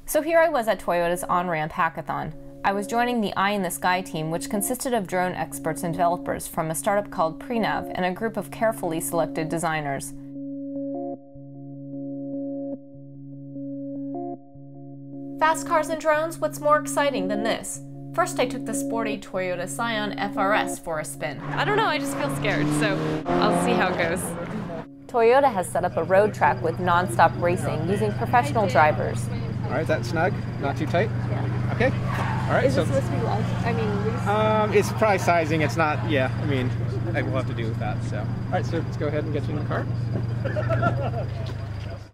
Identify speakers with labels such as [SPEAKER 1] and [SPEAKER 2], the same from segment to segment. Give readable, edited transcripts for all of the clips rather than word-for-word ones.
[SPEAKER 1] So here I was at Toyota's on-ramp hackathon. I was joining the Eye in the Sky team, which consisted of drone experts and developers from a startup called PreNav and a group of carefully selected designers. Fast cars and drones, what's more exciting than this? First I took the sporty Toyota Scion FR-S for a spin. I don't know, I just feel scared, so I'll see how it goes. Toyota has set up a road track with non-stop racing using professional drivers.
[SPEAKER 2] All right, that's snug, not too tight?
[SPEAKER 1] Yeah.
[SPEAKER 2] Okay. All right.
[SPEAKER 1] Is this supposed to be loud? I mean,
[SPEAKER 2] it's probably sizing. It's not, yeah, I mean, we'll have to do with that, so. All right, so let's go ahead and get you in the car.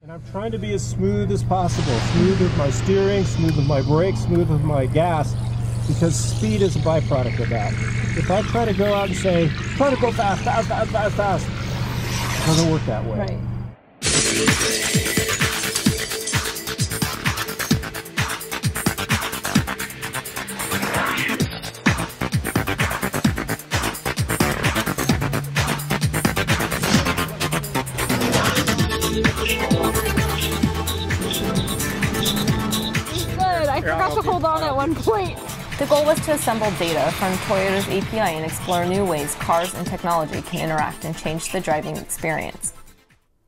[SPEAKER 3] And I'm trying to be as smooth as possible. Smooth with my steering, smooth with my brakes, smooth with my gas, because speed is a byproduct of that. If I try to go out and say, try to go fast, fast, fast, fast, fast, it doesn't work that way.
[SPEAKER 1] right. I forgot to hold on at one point. The goal was to assemble data from Toyota's API and explore new ways cars and technology can interact and change the driving experience.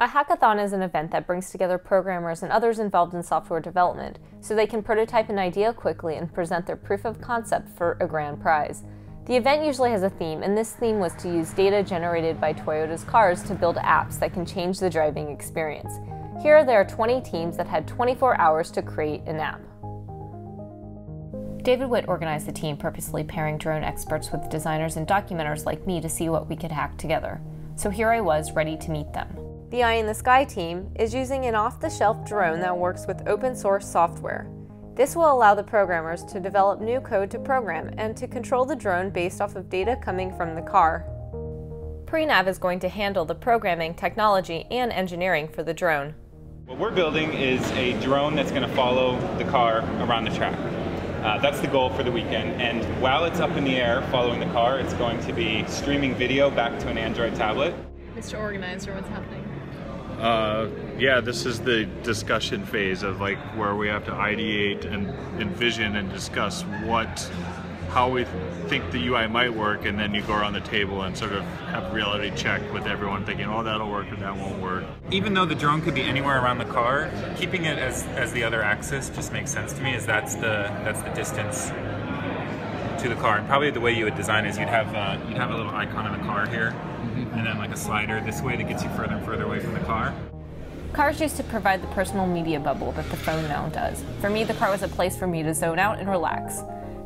[SPEAKER 1] A hackathon is an event that brings together programmers and others involved in software development so they can prototype an idea quickly and present their proof of concept for a grand prize. The event usually has a theme, and this theme was to use data generated by Toyota's cars to build apps that can change the driving experience. Here there are 20 teams that had 24 hours to create an app. David Witt organized the team, purposely pairing drone experts with designers and documenters like me to see what we could hack together. So here I was, ready to meet them. The Eye in the Sky team is using an off-the-shelf drone that works with open-source software. This will allow the programmers to develop new code to program and to control the drone based off of data coming from the car. PreNav is going to handle the programming, technology, and engineering for the drone.
[SPEAKER 4] What we're building is a drone that's going to follow the car around the track. That's the goal for the weekend, and while it's up in the air following the car, it's going to be streaming video back to an Android tablet.
[SPEAKER 1] Mr. Organizer, what's happening?
[SPEAKER 5] Yeah, this is the discussion phase of like where we have to ideate and envision and discuss how we think the UI might work, and then you go around the table and sort of have reality check with everyone thinking, oh, that'll work and that won't work.
[SPEAKER 4] Even though the drone could be anywhere around the car, keeping it as the other axis just makes sense to me, as that's the distance to the car. And probably the way you would design is you'd have a little icon in the car here, and then like a slider this way that gets you further and further away from the car.
[SPEAKER 1] Cars used to provide the personal media bubble that the phone now does. For me, the car was a place for me to zone out and relax.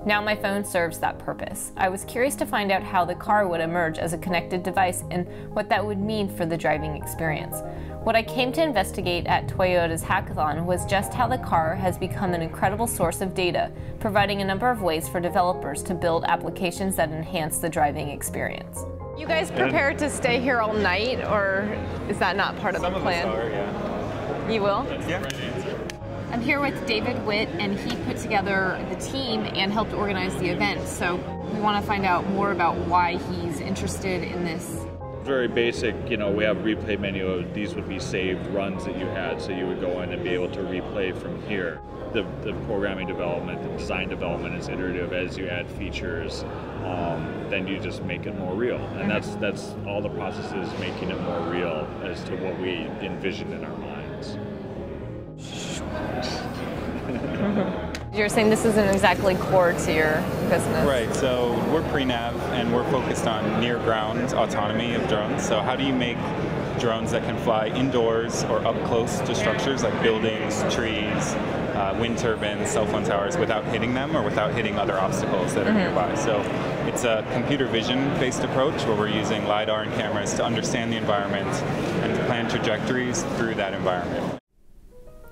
[SPEAKER 1] Now my phone serves that purpose. I was curious to find out how the car would emerge as a connected device and what that would mean for the driving experience. What I came to investigate at Toyota's hackathon was just how the car has become an incredible source of data, providing a number of ways for developers to build applications that enhance the driving experience. You guys prepared to stay here all night, or is that not part of the plan?
[SPEAKER 4] Some of us are, yeah.
[SPEAKER 1] You will?
[SPEAKER 4] Yeah.
[SPEAKER 1] I'm here with David Witt, and he put together the team and helped organize the event. So we want to find out more about why he's interested in this.
[SPEAKER 5] Very basic, you know, we have a replay menu. These would be saved runs that you had, so you would go in and be able to replay from here. The programming development, the design development is iterative. As you add features, then you just make it more real. And that's all the process is, making it more real as to what we envisioned in our minds.
[SPEAKER 1] You're saying this isn't exactly core to your business.
[SPEAKER 4] Right, so we're PreNav and we're focused on near ground autonomy of drones. So how do you make drones that can fly indoors or up close to structures like buildings, trees, wind turbines, cell phone towers without hitting them or without hitting other obstacles that are nearby? So it's a computer vision based approach where we're using LiDAR and cameras to understand the environment and to plan trajectories through that environment.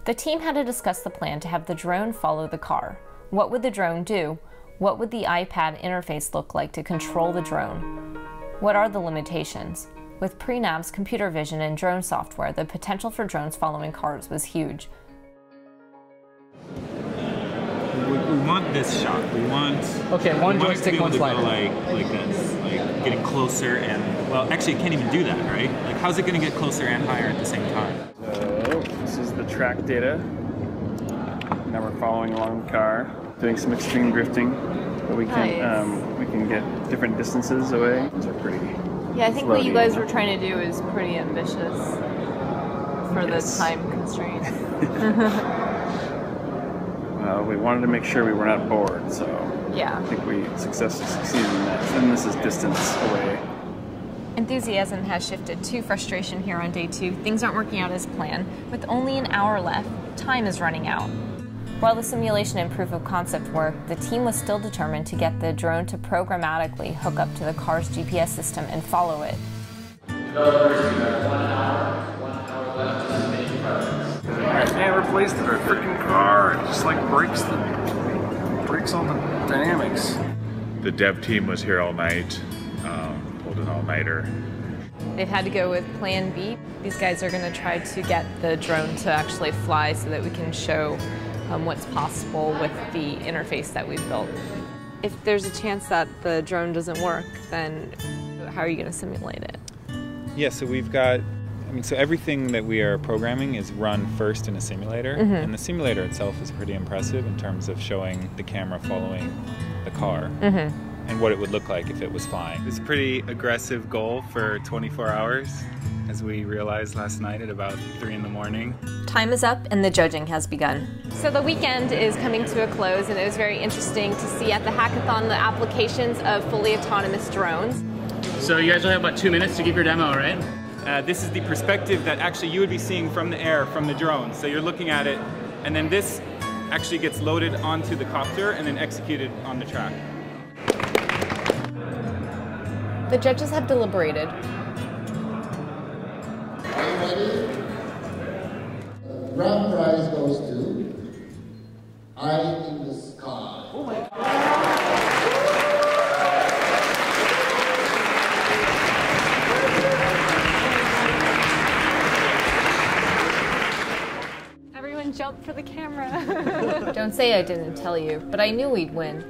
[SPEAKER 1] The team had to discuss the plan to have the drone follow the car. What would the drone do? What would the iPad interface look like to control the drone? What are the limitations? With PreNav's computer vision and drone software, the potential for drones following cars was huge.
[SPEAKER 4] We want this shot. We want
[SPEAKER 2] one joystick, one slider.
[SPEAKER 4] Like this, like getting closer and, well, actually it can't even do that, right? Like how's it going to get closer and higher at the same time?
[SPEAKER 5] So this is the track data.
[SPEAKER 6] Now we're following along the car, doing some extreme drifting, but we can get different distances away. Those are pretty.
[SPEAKER 1] Yeah, I think what you guys were trying to do is pretty ambitious for the time constraint.
[SPEAKER 6] Well, we wanted to make sure we were not bored, so
[SPEAKER 1] yeah.
[SPEAKER 6] I think we succeeded in that. And this is distance away.
[SPEAKER 1] Enthusiasm has shifted to frustration here on day 2. Things aren't working out as planned. With only an hour left, time is running out. While the simulation and proof of concept worked, the team was still determined to get the drone to programmatically hook up to the car's GPS system and follow it.
[SPEAKER 7] Developers, you have 1 hour left to submit your projects.
[SPEAKER 3] I can't replace the freaking car. It just like breaks all the dynamics.
[SPEAKER 5] The dev team was here all night, pulled an all-nighter.
[SPEAKER 1] They've had to go with plan B. These guys are going to try to get the drone to actually fly so that we can show what's possible with the interface that we've built. If there's a chance that the drone doesn't work, then how are you going to simulate it?
[SPEAKER 4] Yeah, so we've got, so everything that we are programming is run first in a simulator, and the simulator itself is pretty impressive in terms of showing the camera following the car and what it would look like if it was flying. It's a pretty aggressive goal for 24 hours, as we realized last night at about 3 in the morning.
[SPEAKER 1] Time is up and the judging has begun. So the weekend is coming to a close, and it was very interesting to see at the hackathon the applications of fully autonomous drones.
[SPEAKER 8] So you guys will have about 2 minutes to give your demo, right?
[SPEAKER 4] This is the perspective that actually you would be seeing from the air, from the drone. So you're looking at it, and then this actually gets loaded onto the copter and then executed on the track.
[SPEAKER 1] The judges have deliberated.
[SPEAKER 9] Are you ready? Grand prize goes to Eye in the Sky. Oh my God.
[SPEAKER 1] Everyone jump for the camera. Don't say I didn't tell you, but I knew we'd win.